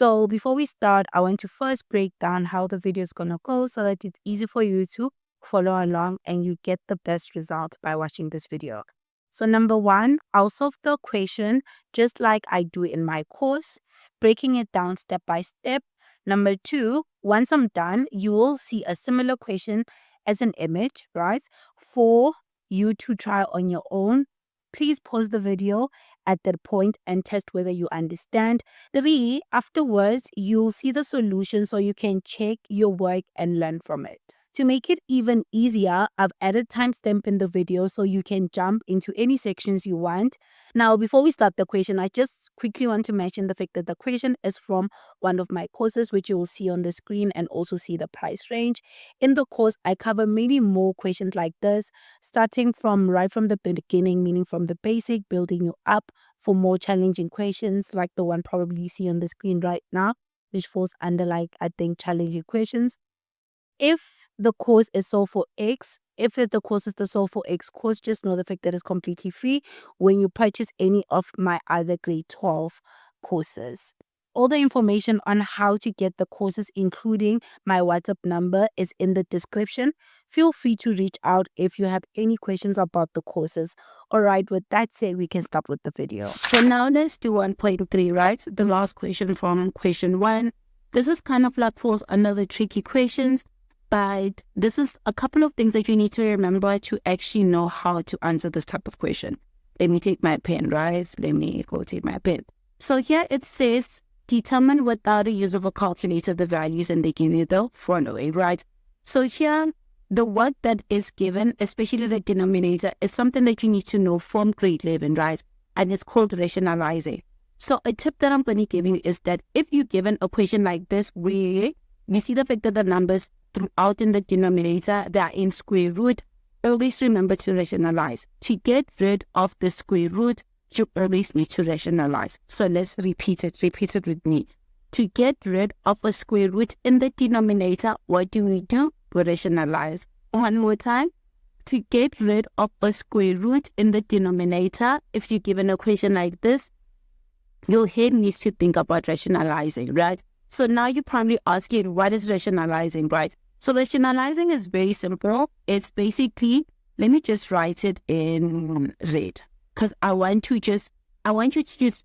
So before we start, I want to first break down how the video is going to go so that it's easy for you to follow along and you get the best result by watching this video. So number one, I'll solve the equation just like I do in my course, breaking it down step by step. Number two, once I'm done, you will see a similar equation as an image, right? For you to try on your own. Please pause the video at that point and test whether you understand. 3, afterwards, you'll see the solution so you can check your work and learn from it. To make it even easier, I've added timestamp in the video so you can jump into any sections you want. Now, before we start the question, I just quickly want to mention the fact that the question is from one of my courses, which you will see on the screen and also see the price range. In the course, I cover many more questions like this, starting from right from the beginning, meaning from the basic, building you up for more challenging questions like the one probably you see on the screen right now, which falls under I think challenging questions. If the course is sold for X, if the course is the sold for X course, just know the fact that it's completely free when you purchase any of my other grade 12 courses. All the information on how to get the courses, including my WhatsApp number, is in the description. Feel free to reach out if you have any questions about the courses. All right, with that said, we can start with the video. So now let's do 1.3, right? The last question from question 1. This is kind of falls under the tricky questions, but this is a couple of things that you need to remember to actually know how to answer this type of question. Let me take my pen, right? Let me go take my pen. So here it says, determine without the use of a calculator the values, and they give you the following, right? So here, the work that is given, especially the denominator, is something that you need to know from grade 11, right? And it's called rationalizing. So a tip that I'm going to give you is that if you're given a question like this, where you see the fact that the numbers throughout in the denominator, they are in square root, always remember to rationalize. To get rid of the square root, you always need to rationalize. So let's repeat it with me. To get rid of a square root in the denominator, what do? We rationalize. One more time. To get rid of a square root in the denominator, if you're given a question like this, your head needs to think about rationalizing, right? So now you're probably asking, what is rationalizing, right? So rationalizing is very simple. It's basically, let me just write it in red, because I want you to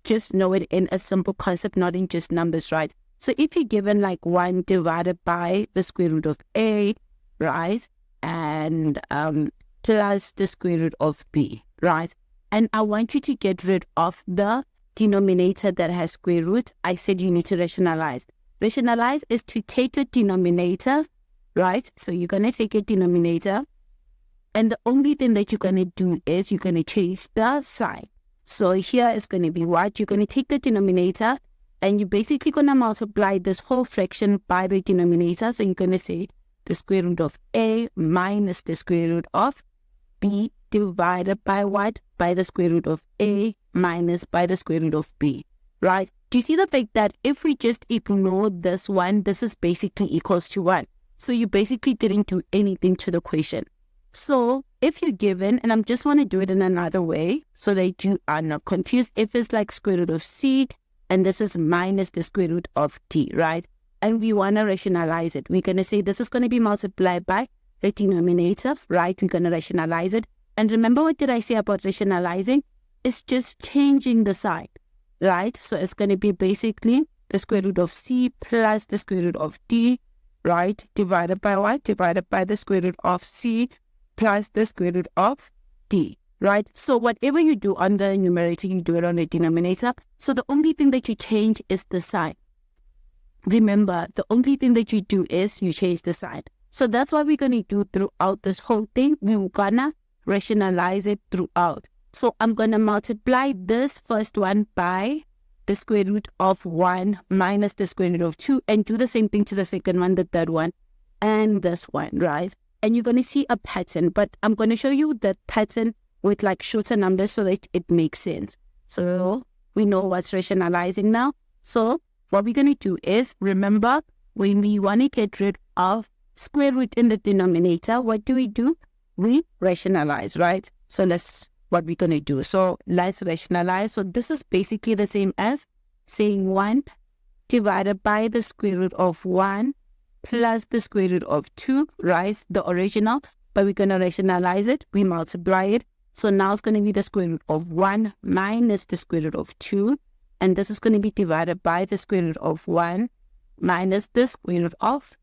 just know it in a simple concept, not in just numbers, right? So if you're given 1 divided by the square root of A, right? And plus the square root of B, right? And I want you to get rid of the denominator that has square root. I said you need to rationalize. Rationalize is to take a denominator, right? So you're going to take a denominator, and the only thing that you're going to do is you're going to change the sign. So here is going to be what? You're going to take the denominator, and you're basically going to multiply this whole fraction by the denominator. So you're going to say the square root of A minus the square root of B divided by what? By the square root of A minus by the square root of B, right? Do you see the fact that if we just ignore this one, this is basically equals to 1. So you basically didn't do anything to the equation. So if you're given, and I just want to do it in another way so that you are not confused. If it's square root of C, and this is minus the square root of D, right? And we want to rationalize it. We're going to say this is going to be multiplied by the denominator, right? We're going to rationalize it. And remember, what did I say about rationalizing? It's just changing the sign, right? So it's going to be basically the square root of C plus the square root of D, right? Divided by what? Divided by the square root of C plus the square root of D, right? So whatever you do on the numerator, you do it on the denominator. So the only thing that you change is the sign. Remember, the only thing that you do is you change the sign. So that's what we're going to do throughout this whole thing. We're going to rationalize it throughout. So I'm going to multiply this first one by the square root of 1 minus the square root of 2, and do the same thing to the second one, the third one, and this one, right? And you're going to see a pattern, but I'm going to show you the pattern with shorter numbers so that it makes sense. So we know what's rationalizing now. So what we're going to do is, remember, when we want to get rid of square root in the denominator, what do? We rationalize, right? So that's what we're going to do. So let's rationalize. So this is basically the same as saying 1 divided by the square root of 1 plus the square root of 2, right? The original, but we're going to rationalize it. We multiply it. So now it's going to be the square root of 1 minus the square root of 2. And this is going to be divided by the square root of 1 minus the square root of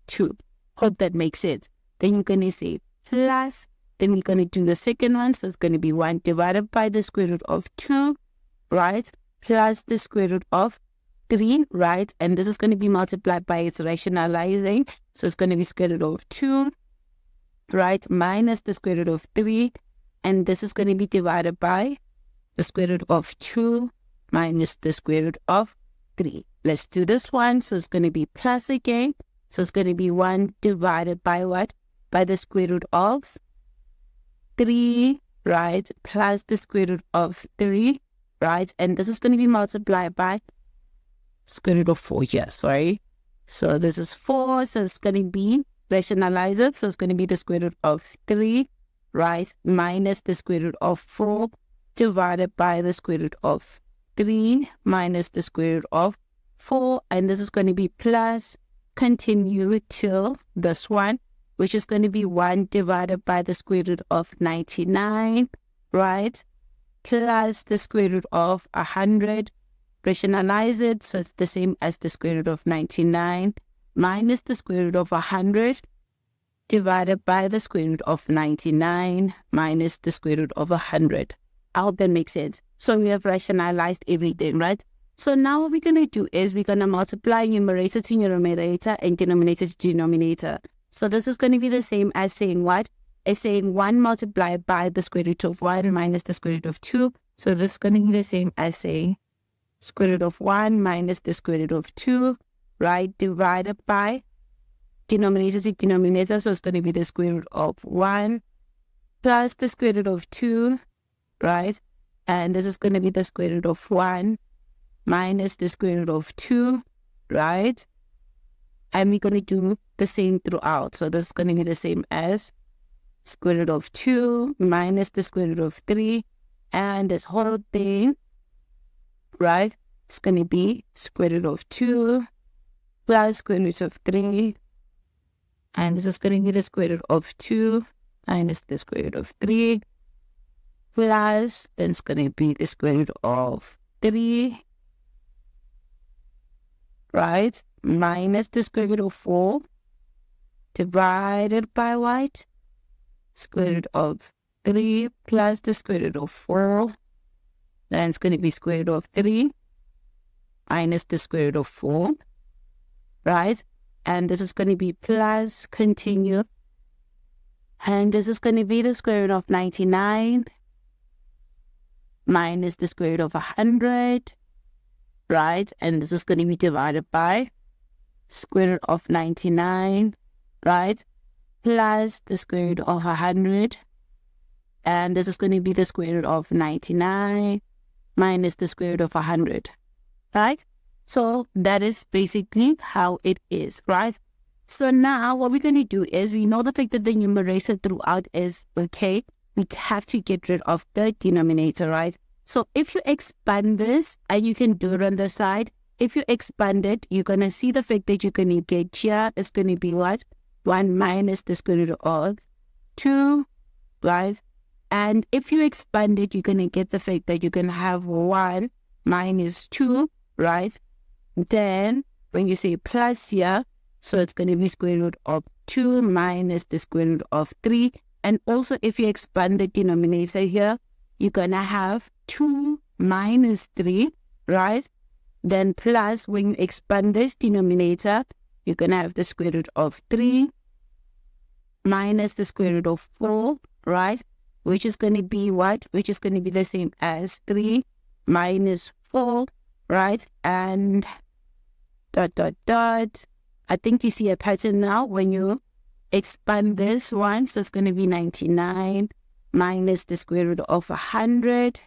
2. Hope that makes sense. Then you're going to say plus, then we're going to do the second one. So it's going to be 1 divided by the square root of 2, right? Plus the square root of 3, right? And this is going to be multiplied by its rationalizing. So it's going to be square root of 2, right? Minus the square root of 3. And this is going to be divided by the square root of 2 minus the square root of 3. Let's do this one. So it's going to be plus again. So it's going to be 1 divided by what? By the square root of 3, right? Plus the square root of 3, right? And this is going to be multiplied by square root of 4 here, sorry. So this is 4, so it's going to be, rationalize it. So it's going to be the square root of 3, right? Minus the square root of 4 divided by the square root of 3 minus the square root of 4. And this is going to be plus, continue till this one, which is going to be 1 divided by the square root of 99, right? Plus the square root of 100. Rationalize it, so it's the same as the square root of 99 minus the square root of 100 divided by the square root of 99 minus the square root of 100. I hope that makes sense. So we have rationalized everything, right? So now what we're going to do is we're going to multiply numerator to numerator and denominator to denominator. So this is going to be the same as saying what? As saying 1 multiplied by the square root of 1 minus the square root of 2. So this is going to be the same as saying square root of 1 minus the square root of 2, right? Divided by denominator to denominator. So it's going to be the square root of 1 plus the square root of 2, right? And this is going to be the square root of 1 minus the square root of 2, right? And we're going to do the same throughout. So this is going to be the same as square root of 2 minus the square root of 3. And this whole thing, right, it's going to be square root of 2 plus square root of 3. And this is going to be the square root of 2 minus the square root of 3. Plus, then it's going to be the square root of 3, right, minus the square root of 4 divided by what? Square root of 3 plus the square root of 4. Then it's going to be square root of 3 minus the square root of 4, right? And this is going to be plus, continue. And this is going to be the square root of 99 minus the square root of 100, right? And this is going to be divided by square root of 99, right? Plus the square root of 100. And this is going to be the square root of 99 minus the square root of 100, right? So that is basically how it is, right? So now what we're going to do is, we know the fact that the numerator throughout is okay. We have to get rid of the denominator, right? So if you expand this, and you can do it on the side, if you expand it, you're going to see the fact that you're going to get here, it's going to be what? 1 minus the square root of 2, right? And if you expand it, you're going to get the fact that you can have 1 minus 2, right? Then when you say plus here, so it's going to be square root of 2 minus the square root of 3. And also if you expand the denominator here, you're going to have 2 minus 3, right? Then plus, when you expand this denominator, you're going to have the square root of 3 minus the square root of 4, right? Which is going to be what? Which is going to be the same as 3 minus 4, right? And ... I think you see a pattern now when you expand this one. So it's going to be 99 minus the square root of 100,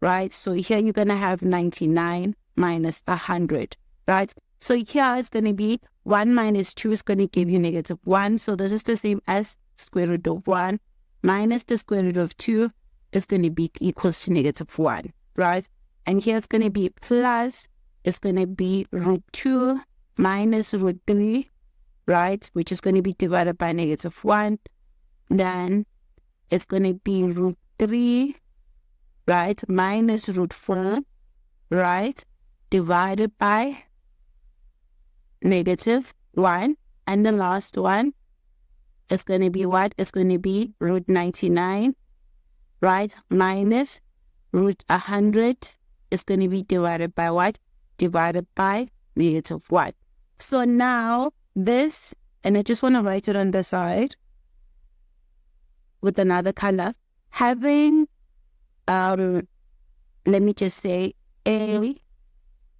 right? So here you're going to have 99 minus 100, right? So here it's going to be 1 minus 2 is going to give you negative 1. So this is the same as square root of 1 minus the square root of 2 is going to be equals to negative 1, right? And here it's going to be plus is going to be root 2 minus root 3, right? Which is going to be divided by negative 1. Then it's going to be root 3, right? Minus root 4, right? Divided by negative 1. And the last one is going to be what? It's going to be root 99, right? Minus root 100 is going to be divided by what? Divided by negative 1. So now this, and I just want to write it on the side with another color, having, let me just say A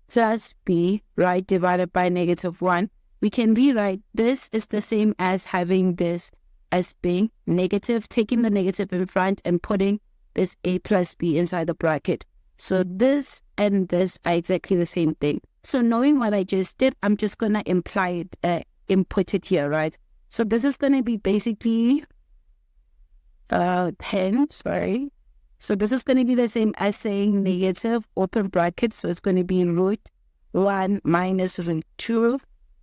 plus B, right, divided by negative 1. We can rewrite this is the same as having this as being negative, taking the negative in front and putting this A plus B inside the bracket. So this and this are exactly the same thing. So knowing what I just did, I'm just going to imply it, input it here, right? So this is going to be basically 10, sorry. So this is going to be the same as saying negative, open bracket. So it's going to be root 1 minus root 2,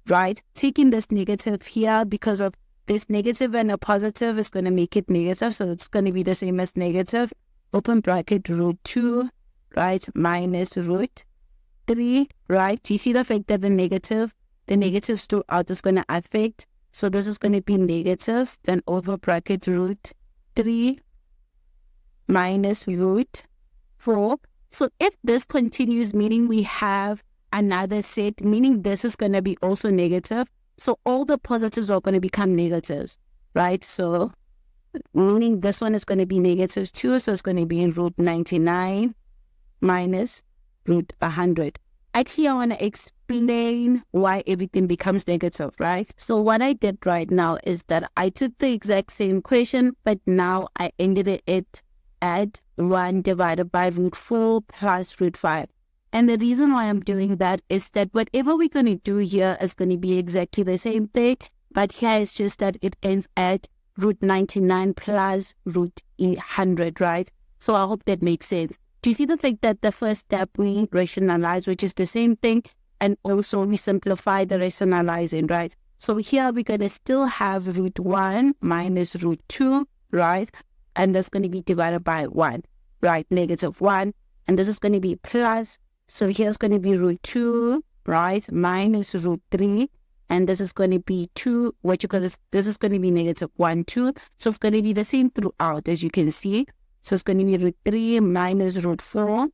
right? Taking this negative here because of this negative and a positive is going to make it negative. So it's going to be the same as negative, open bracket, root 2, right? Minus root 3, right? Do you see the fact that the negatives throughout is going to affect? So this is going to be negative, then over bracket root 3 minus root 4. So if this continues, meaning we have another set, meaning this is going to be also negative. So all the positives are going to become negatives, right? So meaning this one is going to be negative 2. So it's going to be in root 99 minus root 100. Actually, I want to explain why everything becomes negative, right? So what I did right now is that I took the exact same equation, but now I ended it at 1 divided by root 4 plus root 5. And the reason why I'm doing that is that whatever we're going to do here is going to be exactly the same thing, but here it's just that it ends at root 99 plus root 100, right? So I hope that makes sense. Do you see the fact that the first step we rationalize, which is the same thing, and also we simplify the rationalizing, right? So here we're going to still have root 1 minus root 2, right? And that's going to be divided by 1, right? Negative 1. And this is going to be plus. So here's going to be root 2, right? Minus root 3. And this is going to be 2, which because this is going to be negative 1, 2. So it's going to be the same throughout, as you can see. So it's going to be root 3 minus root 4,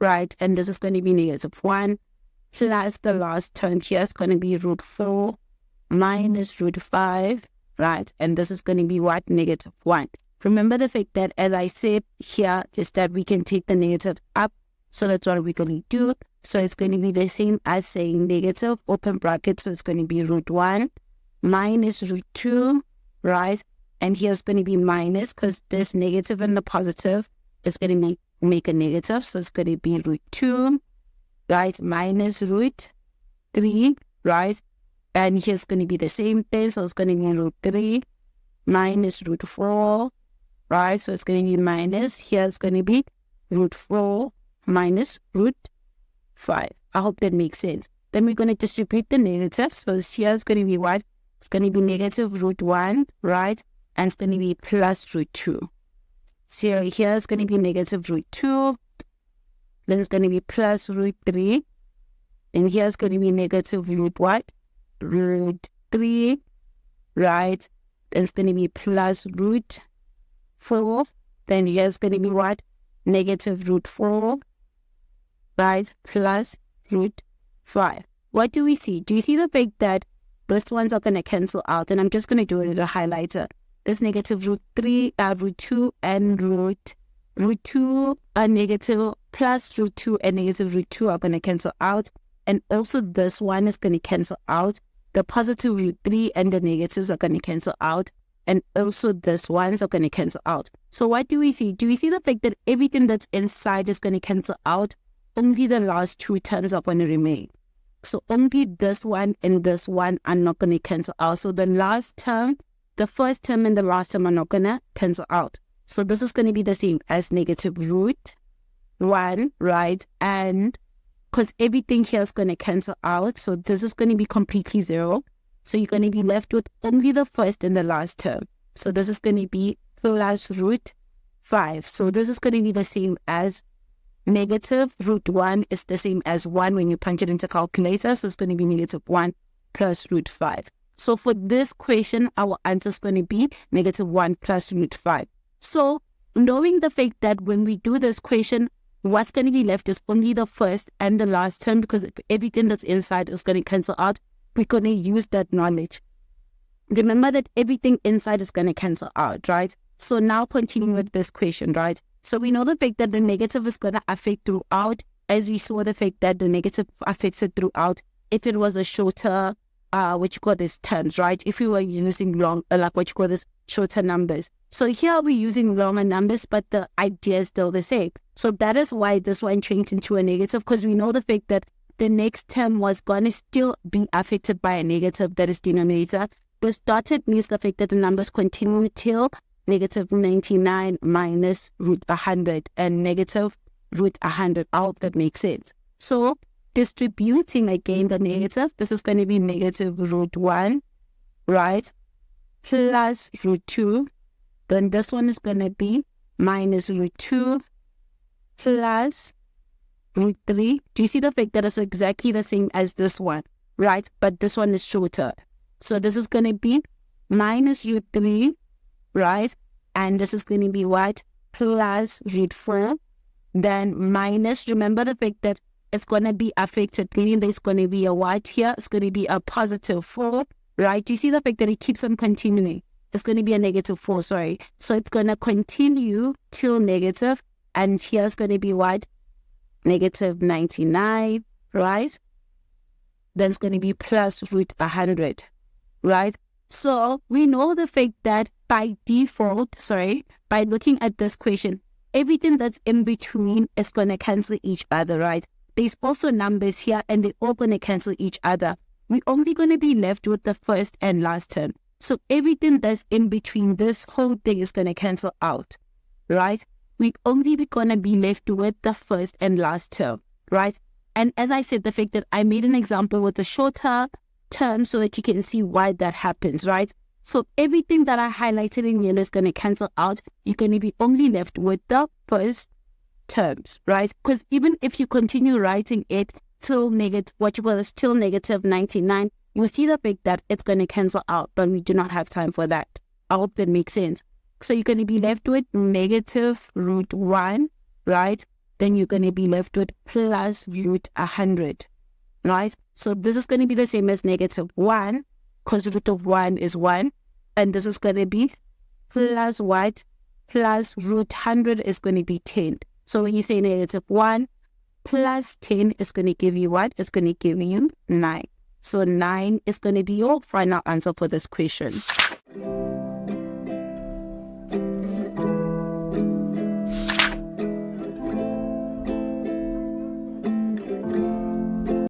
right? And this is going to be negative 1 plus the last term here is going to be root 4 minus root 5, right? And this is going to be what? Negative 1. Remember the fact that, as I said here, is that we can take the negative up. So that's what we're going to do. So it's going to be the same as saying negative, open bracket. So it's going to be root 1 minus root 2, right? And here's going to be minus because this negative and the positive is going to make a negative. So it's going to be root 2, right? Minus root 3, right? And here's going to be the same thing. So it's going to be root 3 minus root 4, right? So it's going to be minus. Here's going to be root 4 minus root 5. I hope that makes sense. Then we're going to distribute the negatives. So here's going to be what? It's going to be negative root 1, right? And it's going to be plus root 2. So here's going to be negative root 2. Then it's going to be plus root 3. And here's going to be negative root what? Root 3, right? Then it's going to be plus root 4. Then here's going to be what? Negative root 4, right? Plus root 5. What do we see? Do you see the fact that those ones are going to cancel out? And I'm just going to do it with a highlighter. This negative root 3, root 2 and root 2 are negative, plus root 2 and negative root 2 are going to cancel out. And also this one is going to cancel out. The positive root 3 and the negatives are going to cancel out. And also this ones are going to cancel out. So what do we see? Do we see the fact that everything that's inside is going to cancel out? Only the last two terms are going to remain. So only this one and this one are not going to cancel out. So the last term, the first term and the last term are not going to cancel out. So this is going to be the same as negative root 1, right? And because everything here is going to cancel out. So this is going to be completely 0. So you're going to be left with only the first and the last term. So this is going to be plus root 5. So this is going to be the same as negative root 1 is the same as 1 when you punch it into calculator. So it's going to be negative 1 plus root 5. So for this question, our answer is going to be negative 1 plus root 5. So knowing the fact that when we do this question, what's going to be left is only the first and the last term, because everything that's inside is going to cancel out. We're going to use that knowledge. Remember that everything inside is going to cancel out, right? So now continuing with this question, right? So we know the fact that the negative is going to affect throughout, as we saw the fact that the negative affects it throughout if it was a shorter, what you call this terms, right? If we were using long, like what you call this shorter numbers. So here we're using longer numbers, but the idea is still the same. So that is why this one changed into a negative, because we know the fact that the next term was going to still be affected by a negative, that is denominator. This dotted means the fact that the numbers continue till negative 99 minus root 100 and negative root 100. I hope that makes sense. So distributing again the negative, this is going to be negative root 1, right, plus root 2. Then this one is going to be minus root 2 plus root 3. Do you see the fact that it's exactly the same as this one, right? But this one is shorter. So this is going to be minus root 3, right? And this is going to be what? Plus root 4. Then minus, remember the fact that it's going to be affected, meaning there's going to be a what here? It's going to be a positive 4, right? Do you see the fact that it keeps on continuing? It's going to be a negative 4, sorry. So it's going to continue till negative. And here's going to be what? Negative 99, right? Then it's going to be plus root 100, right? So we know the fact that by default, by looking at this question, everything that's in between is going to cancel each other, right? There's also numbers here and they're all going to cancel each other. We're only going to be left with the first and last term. So everything that's in between, this whole thing is going to cancel out, right? We're only going to be left with the first and last term, right? And as I said, the fact that I made an example with the shorter term so that you can see why that happens, right? So everything that I highlighted in yellow is going to cancel out. You're going to be only left with the first terms, right? Because even if you continue writing it till negative, till negative 99, you'll see the fact that it's going to cancel out, but we do not have time for that. I hope that makes sense. So you're going to be left with negative root 1, right? Then you're going to be left with plus root 100, right? So this is going to be the same as negative 1, because root of 1 is 1. And this is going to be plus what? Plus root 100 is going to be 10. So when you say negative 1 plus 10 is going to give you what? It's going to give you 9. So 9 is going to be your final answer for this question.